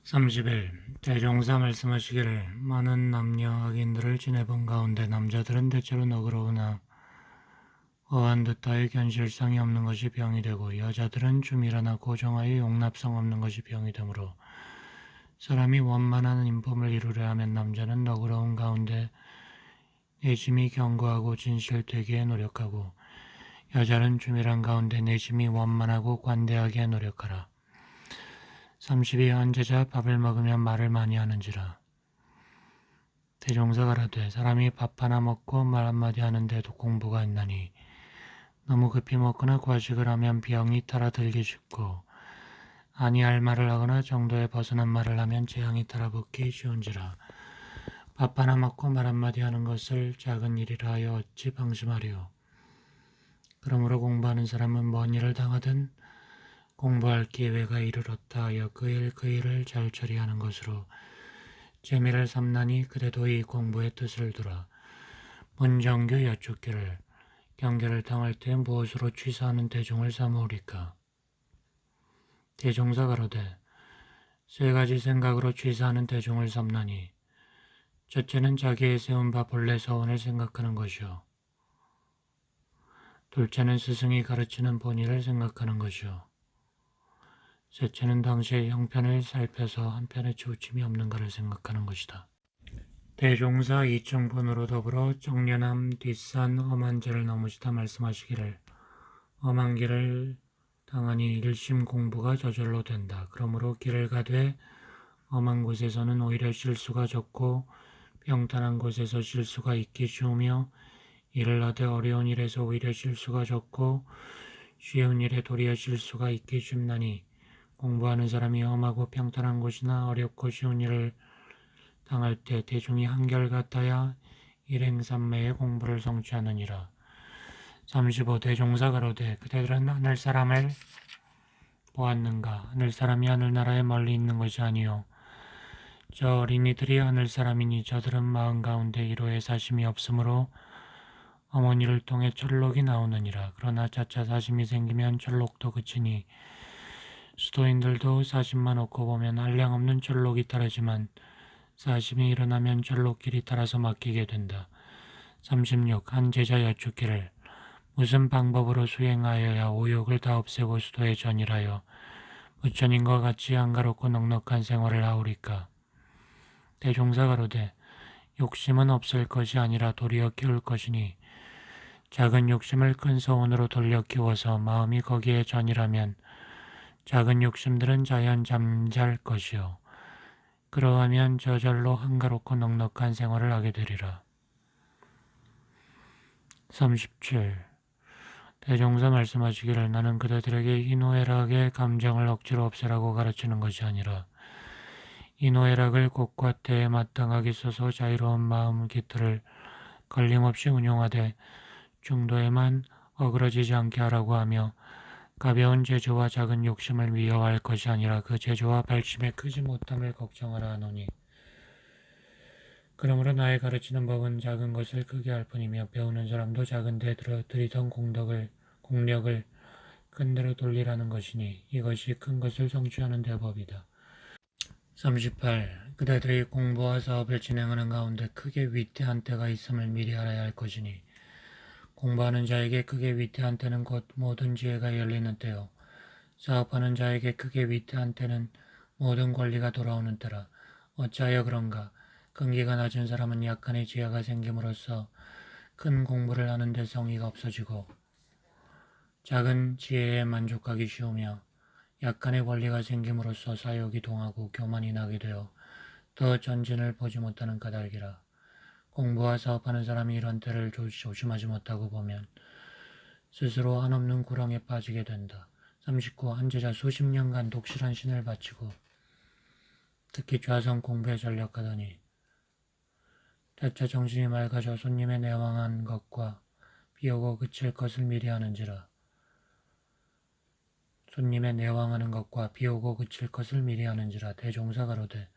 30일 대종사 말씀하시기를 많은 남녀 악인들을 지내본 가운데 남자들은 대체로 너그러우나 어한 듯하여 견실성이 없는 것이 병이 되고 여자들은 주밀하나 고정하여 용납성 없는 것이 병이 되므로 사람이 원만한 인품을 이루려 하면 남자는 너그러운 가운데 내심이 견고하고 진실되기에 노력하고 여자는 주밀한 가운데 내심이 원만하고 관대하게 노력하라. 32 언제자 밥을 먹으면 말을 많이 하는지라. 대종사 가라되 사람이 밥 하나 먹고 말 한마디 하는데도 공부가 있나니 너무 급히 먹거나 과식을 하면 병이 따라 들기 쉽고 아니할 말을 하거나 정도에 벗어난 말을 하면 재앙이 따라 붙기 쉬운지라. 밥 하나 먹고 말 한마디 하는 것을 작은 일이라 하여 어찌 방심하리요. 그러므로 공부하는 사람은 뭔 일을 당하든 공부할 기회가 이르렀다 하여 그 일을 잘 처리하는 것으로 재미를 삼나니 그래도 이 공부의 뜻을 두라. 문정교 여쭙기를 경계를 당할 때 무엇으로 취사하는 대종을 삼으리까? 대종사 가로되 세 가지 생각으로 취사하는 대종을 삼나니 첫째는 자기의 세운 바 본래 서원을 생각하는 것이요. 둘째는 스승이 가르치는 본의를 생각하는 것이요. 셋째는 당시의 형편을 살펴서 한편에 치우침이 없는가를 생각하는 것이다. 대종사 2층분으로 더불어 정련함 뒷산 험한 죄를 넘으시다 말씀하시기를 험한 길을 당하니 일심 공부가 저절로 된다. 그러므로 길을 가되 험한 곳에서는 오히려 실수가 적고 평탄한 곳에서 실수가 있기 쉬우며 일을 하되 어려운 일에서 오히려 실수가 적고 쉬운 일에 도리어 실수가 있기 쉽나니 공부하는 사람이 험하고 평탄한 곳이나 어렵고 쉬운 일을 당할 때 대중이 한결같아야 일행삼매의 공부를 성취하느니라. 35 대종사 가로되 그대들은 하늘사람을 보았는가? 하늘사람이 하늘나라에 멀리 있는 것이 아니요 저 어린이들이 하늘사람이니 저들은 마음 가운데 이로의 사심이 없으므로 어머니를 통해 철록이 나오느니라. 그러나 차차 사심이 생기면 철록도 그치니 수도인들도 사심만 얻고 보면 한량없는 철록이 따르지만 사심이 일어나면 철록길이 따라서 맡기게 된다. 36 한 제자 여쭙기를 무슨 방법으로 수행하여야 오욕을 다 없애고 수도에 전일하여 부처님과 같이 한가롭고 넉넉한 생활을 하오리까? 대종사 가로되 욕심은 없을 것이 아니라 도리어 키울 것이니 작은 욕심을 큰 소원으로 돌려 키워서 마음이 거기에 전이라면 작은 욕심들은 자연 잠잘 것이요. 그러하면 저절로 한가롭고 넉넉한 생활을 하게 되리라. 37. 대종사 말씀하시기를 나는 그대들에게 희노애락의 감정을 억지로 없애라고 가르치는 것이 아니라 희노애락을 곳과 때에 마땅하게 써서 자유로운 마음 깃들을 걸림없이 운용하되 중도에만 어그러지지 않게 하라고 하며 가벼운 재주와 작은 욕심을 미워할 것이 아니라 그 재주와 발심에 크지 못함을 걱정하라 하노니 그러므로 나의 가르치는 법은 작은 것을 크게 할 뿐이며 배우는 사람도 작은 데 들이던 공력을 큰 데로 돌리라는 것이니 이것이 큰 것을 성취하는 대법이다. 38. 그대들이 공부와 사업을 진행하는 가운데 크게 위태한 때가 있음을 미리 알아야 할 것이니 공부하는 자에게 크게 위태한 때는 곧 모든 지혜가 열리는 때요. 사업하는 자에게 크게 위태한 때는 모든 권리가 돌아오는 때라. 어찌하여 그런가? 근기가 낮은 사람은 약간의 지혜가 생김으로써 큰 공부를 하는데 성의가 없어지고 작은 지혜에 만족하기 쉬우며 약간의 권리가 생김으로써 사욕이 동하고 교만이 나게 되어 더 전진을 보지 못하는 까닭이라. 공부와 사업하는 사람이 이런 때를 조심하지 못하고 보면 스스로 한없는 구렁에 빠지게 된다. 39. 한 제자 수십 년간 독실한 신을 바치고 특히 좌선 공부에 전력하더니 차차 정신이 맑아져 손님의 내왕한 것과 비오고 그칠 것을 미리 하는지라. 손님의 내왕하는 것과 비오고 그칠 것을 미리 하는지라. 대종사 가로되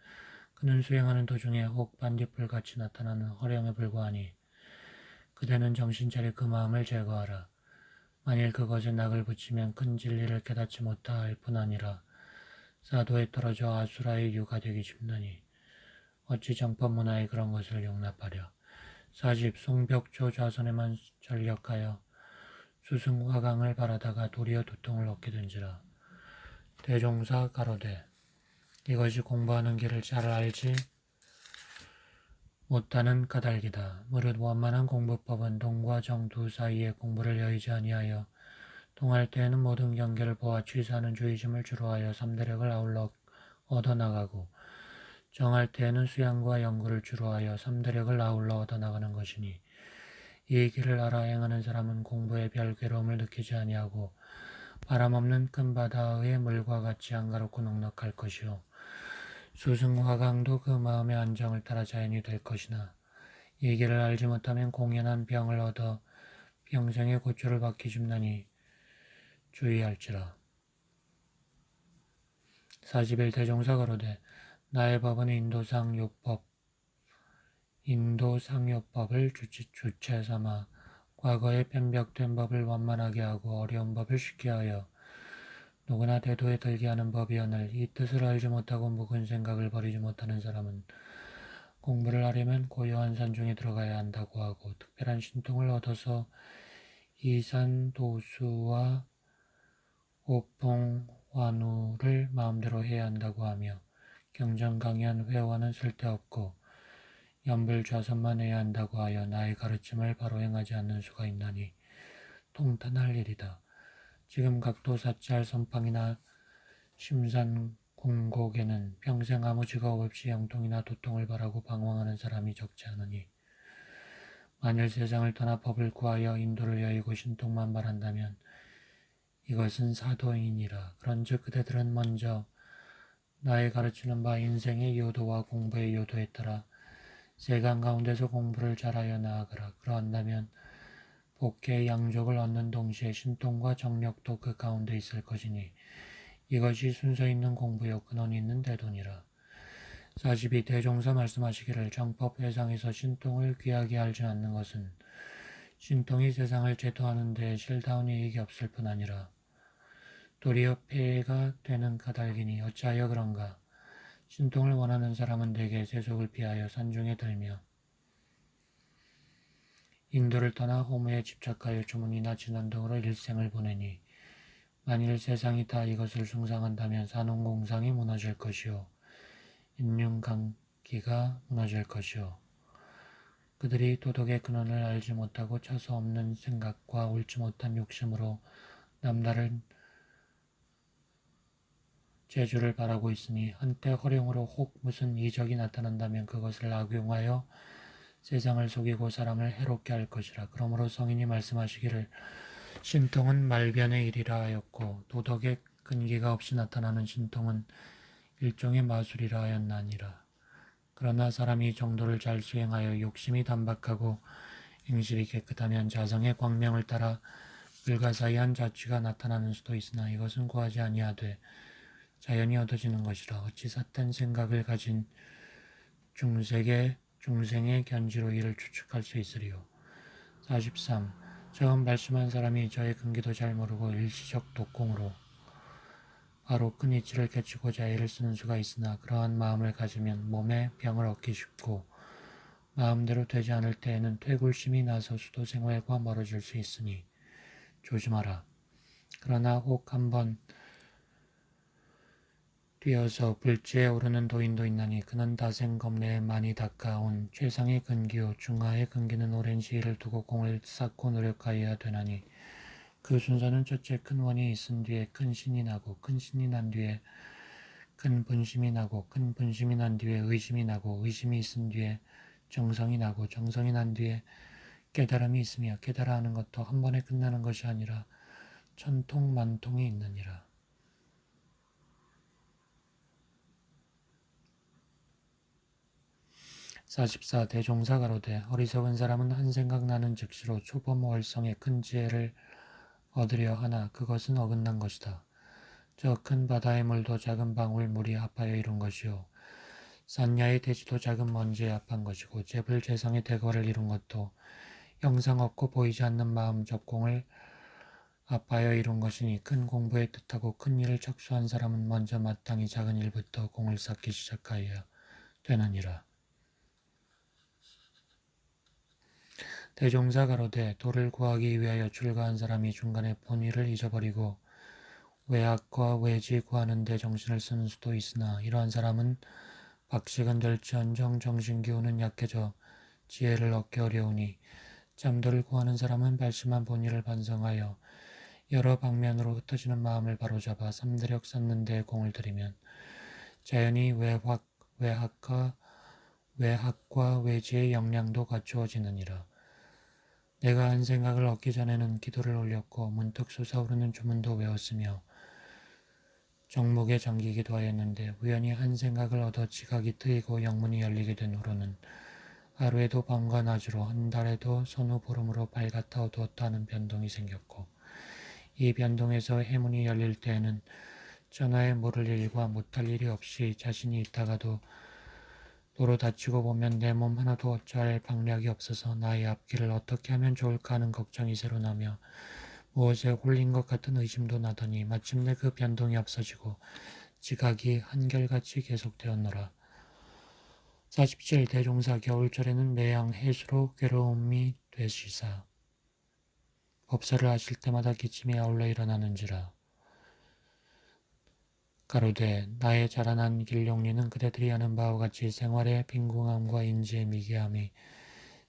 그는 수행하는 도중에 혹 반딧불같이 나타나는 허령에 불과하니 그대는 정신 차려 그 마음을 제거하라. 만일 그것에 낙을 붙이면 큰 진리를 깨닫지 못할 뿐 아니라 사도에 떨어져 아수라의 유가 되기 쉽나니 어찌 정법 문화에 그런 것을 용납하랴. 40. 송벽조 좌선에만 전력하여 수승화강을 바라다가 도리어 두통을 얻게 된지라. 대종사 가로되 이것이 공부하는 길을 잘 알지 못하는 까닭이다. 무릇 원만한 공부법은 동과 정 두 사이에 공부를 여의지 아니하여 동할 때에는 모든 경계를 보아 취사하는 주의심을 주로 하여 삼대력을 아울러 얻어나가고 정할 때에는 수양과 연구를 주로 하여 삼대력을 아울러 얻어나가는 것이니 이 길을 알아 행하는 사람은 공부에 별 괴로움을 느끼지 아니하고 바람 없는 큰 바다의 물과 같이 한가롭고 넉넉할 것이요 수승화강도 그 마음의 안정을 따라 자연이 될 것이나 이 길을 알지 못하면 공연한 병을 얻어 평생의 고초를 받기 쉽나니 주의할지라. 40일 대종사 가로되 나의 법은 인도상요법을 주체 삼아 과거에 변벽된 법을 완만하게 하고 어려운 법을 쉽게 하여 누구나 대도에 들게 하는 법이오늘 이 뜻을 알지 못하고 묵은 생각을 버리지 못하는 사람은 공부를 하려면 고요한 산중에 들어가야 한다고 하고 특별한 신통을 얻어서 이산도수와 오봉환우를 마음대로 해야 한다고 하며 경전강연 회화는 쓸데없고 연불좌선만 해야 한다고 하여 나의 가르침을 바로 행하지 않는 수가 있나니 통탄할 일이다. 지금 각도 사찰 선방이나 심산궁곡에는 평생 아무 직업 없이 영통이나 도통을 바라고 방황하는 사람이 적지 않으니 만일 세상을 떠나 법을 구하여 인도를 여의고 신통만 바란다면 이것은 사도인이라. 그런즉 그대들은 먼저 나의 가르치는 바 인생의 요도와 공부의 요도에 따라 세간 가운데서 공부를 잘하여 나아가라. 그러한다면 복의 양족을 얻는 동시에 신통과 정력도 그 가운데 있을 것이니 이것이 순서 있는 공부요 근원이 있는 대도니라. 42. 대종사 말씀하시기를 정법 회상에서 신통을 귀하게 알지 않는 것은 신통이 세상을 제도하는 데 실다운 이익이 없을 뿐 아니라 도리어 폐해가 되는 까닭이니 어찌하여 그런가. 신통을 원하는 사람은 대개 세속을 피하여 산중에 들며 인도를 떠나 호무에 집착하여 주문이나 진원 등으로 일생을 보내니 만일 세상이 다 이것을 숭상한다면 산업공상이 무너질 것이요 인륜관기가 무너질 것이요 그들이 도덕의 근원을 알지 못하고 차서 없는 생각과 옳지 못한 욕심으로 남다른 재주를 바라고 있으니 한때 허령으로 혹 무슨 이적이 나타난다면 그것을 악용하여 세상을 속이고 사람을 해롭게 할 것이라. 그러므로 성인이 말씀하시기를 신통은 말변의 일이라 하였고 도덕의 근기가 없이 나타나는 신통은 일종의 마술이라 하였나니라. 그러나 사람이 정도를 잘 수행하여 욕심이 단박하고 행실이 깨끗하면 자성의 광명을 따라 불가사의한 자취가 나타나는 수도 있으나 이것은 구하지 아니하되 자연히 얻어지는 것이라. 어찌 삿된 생각을 가진 중생의 견지로 이를 추측할 수 있으리요. 43. 처음 발심한 사람이 저의 근기도 잘 모르고 일시적 독공으로 바로 큰 이치를 깨치고자 애를 쓰는 수가 있으나 그러한 마음을 가지면 몸에 병을 얻기 쉽고 마음대로 되지 않을 때에는 퇴굴심이 나서 수도 생활과 멀어질 수 있으니 조심하라. 그러나 혹 한번 뛰어서 불지에 오르는 도인도 있나니 그는 다생 겁내에 많이 닦아온 최상의 근기요 중하의 근기는 오랜 시일을 두고 공을 쌓고 노력하여야 되나니 그 순서는 첫째 큰 원이 있은 뒤에 큰 신이 나고 큰 신이 난 뒤에 큰 분심이 나고 큰 분심이 난 뒤에 의심이 나고 의심이 있은 뒤에 정성이 나고 정성이 난 뒤에 깨달음이 있으며 깨달아 하는 것도 한 번에 끝나는 것이 아니라 천통 만통이 있느니라. 44. 대종사 가로되 어리석은 사람은 한 생각 나는 즉시로 초범월성의 큰 지혜를 얻으려 하나 그것은 어긋난 것이다. 저 큰 바다의 물도 작은 방울 물이 합하여 이룬 것이요 산야의 대지도 작은 먼지에 합한 것이고 재불재성의 대거를 이룬 것도 형상 없고 보이지 않는 마음 접공을 아파여 이룬 것이니 큰 공부에 뜻하고 큰 일을 착수한 사람은 먼저 마땅히 작은 일부터 공을 쌓기 시작하여야 되느니라. 대종사 가로되 도를 구하기 위하여 출가한 사람이 중간에 본의를 잊어버리고 외학과 외지 구하는 데 정신을 쓰는 수도 있으나 이러한 사람은 박식은 될지언정 정신기운은 약해져 지혜를 얻기 어려우니 잠도를 구하는 사람은 발심한 본의를 반성하여 여러 방면으로 흩어지는 마음을 바로잡아 삼대력 쌓는 데 공을 들이면 자연히 외학과 외지의 역량도 갖추어지느니라. 내가 한 생각을 얻기 전에는 기도를 올렸고 문득 솟아오르는 주문도 외웠으며 정목에 잠기기도 하였는데 우연히 한 생각을 얻어 지각이 트이고 영문이 열리게 된 후로는 하루에도 밤과 낮으로 한 달에도 서너 보름으로 밝았다 어두웠다는 변동이 생겼고 이 변동에서 해문이 열릴 때에는 전하에 모를 일과 못할 일이 없이 자신이 있다가도 도로 다치고 보면 내 몸 하나도 어찌할 방략이 없어서 나의 앞길을 어떻게 하면 좋을까 하는 걱정이 새로 나며 무엇에 홀린 것 같은 의심도 나더니 마침내 그 변동이 없어지고 지각이 한결같이 계속되었노라. 47. 대종사 겨울철에는 매양 해수로 괴로움이 되시사 법사를 하실 때마다 기침이 아울러 일어나는지라. 가로되 나의 자라난 길용리는 그대들이 아는 바와 같이 생활의 빈궁함과 인지의 미개함이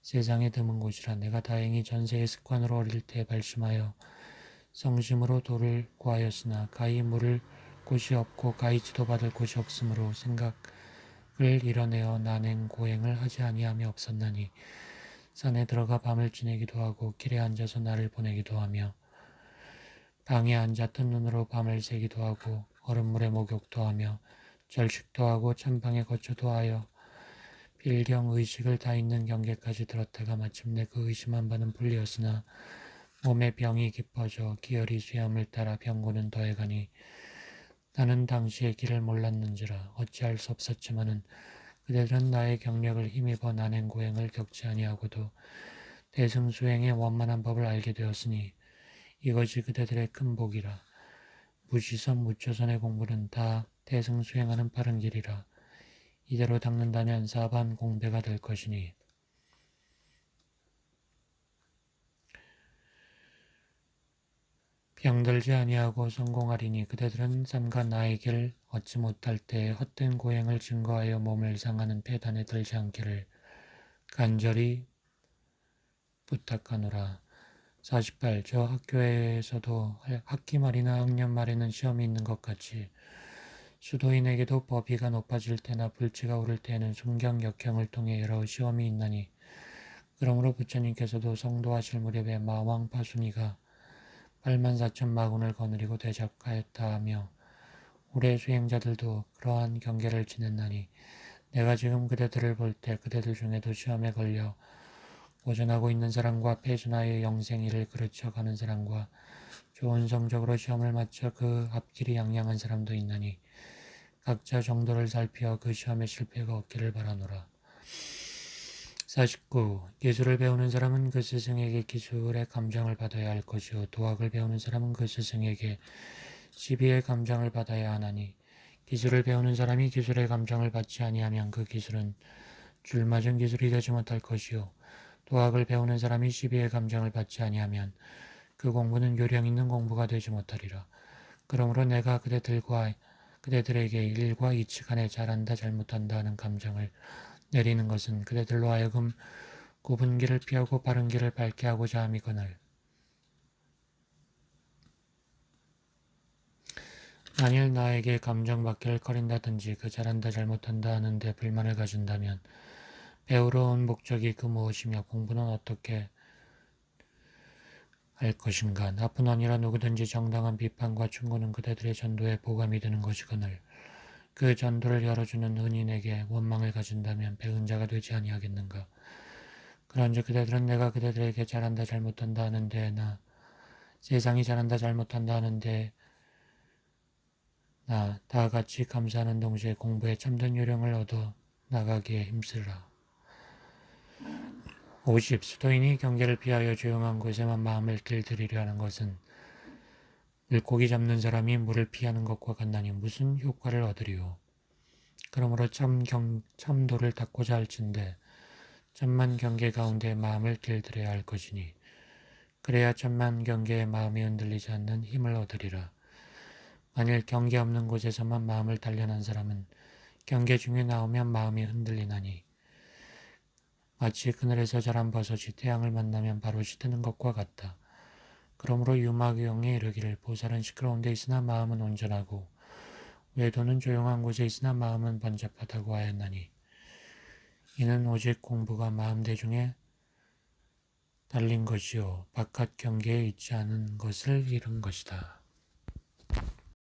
세상에 드문 곳이라. 내가 다행히 전세의 습관으로 어릴 때 발심하여 성심으로 도를 구하였으나 가히 물을 곳이 없고 가히 지도받을 곳이 없으므로 생각을 이뤄내어 난행 고행을 하지 아니함이 없었나니 산에 들어가 밤을 지내기도 하고 길에 앉아서 날을 보내기도 하며 방에 앉아 뜬 눈으로 밤을 새기도 하고 얼음물에 목욕도 하며 절식도 하고 찬방에 거쳐도 하여 필경 의식을 다 있는 경계까지 들었다가 마침내 그 의심한 바는 풀리었으나 몸에 병이 깊어져 기혈이 수염을 따라 병고는 더해가니 나는 당시에 길을 몰랐는지라. 어찌할 수 없었지만은 그대들은 나의 경력을 힘입어 난행고행을 겪지 아니하고도 대승수행의 원만한 법을 알게 되었으니 이것이 그대들의 큰 복이라. 무시선 무초선의 공부는 다 대승수행하는 바른 길이라. 이대로 닦는다면 사반 공배가 될 것이니 병들지 아니하고 성공하리니 그대들은 삼가 나의 길 얻지 못할 때에 헛된 고행을 증거하여 몸을 상하는 폐단에 들지 않기를 간절히 부탁하노라. 48. 저 학교에서도 학기 말이나 학년 말에는 시험이 있는 것 같이 수도인에게도 법위가 높아질 때나 불치가 오를 때에는 순경 역형을 통해 여러 시험이 있나니 그러므로 부처님께서도 성도하실 무렵에 마왕 파순이가 84,000 마군을 거느리고 대적하였다 하며 올해 수행자들도 그러한 경계를 지냈나니 내가 지금 그대들을 볼 때 그대들 중에도 시험에 걸려 고전하고 있는 사람과 패순하여 영생일을 그르쳐가는 사람과 좋은 성적으로 시험을 마쳐 그 앞길이 양양한 사람도 있나니 각자 정도를 살피어 그 시험에 실패가 없기를 바라노라. 49. 기술을 배우는 사람은 그 스승에게 기술의 감정을 받아야 할 것이요 도학을 배우는 사람은 그 스승에게 시비의 감정을 받아야 하나니 기술을 배우는 사람이 기술의 감정을 받지 아니하면 그 기술은 줄맞은 기술이 되지 못할 것이요 도학을 배우는 사람이 시비의 감정을 받지 아니하면 그 공부는 요령 있는 공부가 되지 못하리라. 그러므로 내가 그대들에게 일과 이치 간에 잘한다 잘못한다 하는 감정을 내리는 것은 그대들로 하여금 굽은 길을 피하고 바른 길을 밟게 하고자 함이거늘 만일 나에게 감정받기를 꺼린다든지 그 잘한다 잘못한다 하는데 불만을 가진다면 배우러 온 목적이 그 무엇이며 공부는 어떻게 할 것인가. 나쁜 아니라 누구든지 정당한 비판과 충고는 그대들의 전도에 보감이 되는 것이거늘 그 전도를 열어주는 은인에게 원망을 가진다면 배은 자가 되지 아니하겠는가. 그런즉 그대들은 내가 그대들에게 잘한다 잘못한다 하는데 세상이 잘한다 잘못한다 하는데 다 같이 감사하는 동시에 공부에 참된 요령을 얻어 나가기에 힘쓰라. 50. 수도인이 경계를 피하여 조용한 곳에만 마음을 길들이려 하는 것은 물고기 잡는 사람이 물을 피하는 것과 같나니 무슨 효과를 얻으리요. 그러므로 참도를 닦고자 할진대 천만 경계 가운데 마음을 길들여야 할 것이니 그래야 천만 경계의 마음이 흔들리지 않는 힘을 얻으리라. 만일 경계 없는 곳에서만 마음을 단련한 사람은 경계 중에 나오면 마음이 흔들리나니 마치 그늘에서 자란 버섯이 태양을 만나면 바로 시드는 것과 같다. 그러므로 유마경에 이르기를 보살은 시끄러운 데 있으나 마음은 온전하고 외도는 조용한 곳에 있으나 마음은 번잡하다고 하였나니 이는 오직 공부가 마음 대중에 달린 것이요 바깥 경계에 있지 않은 것을 이룬 것이다.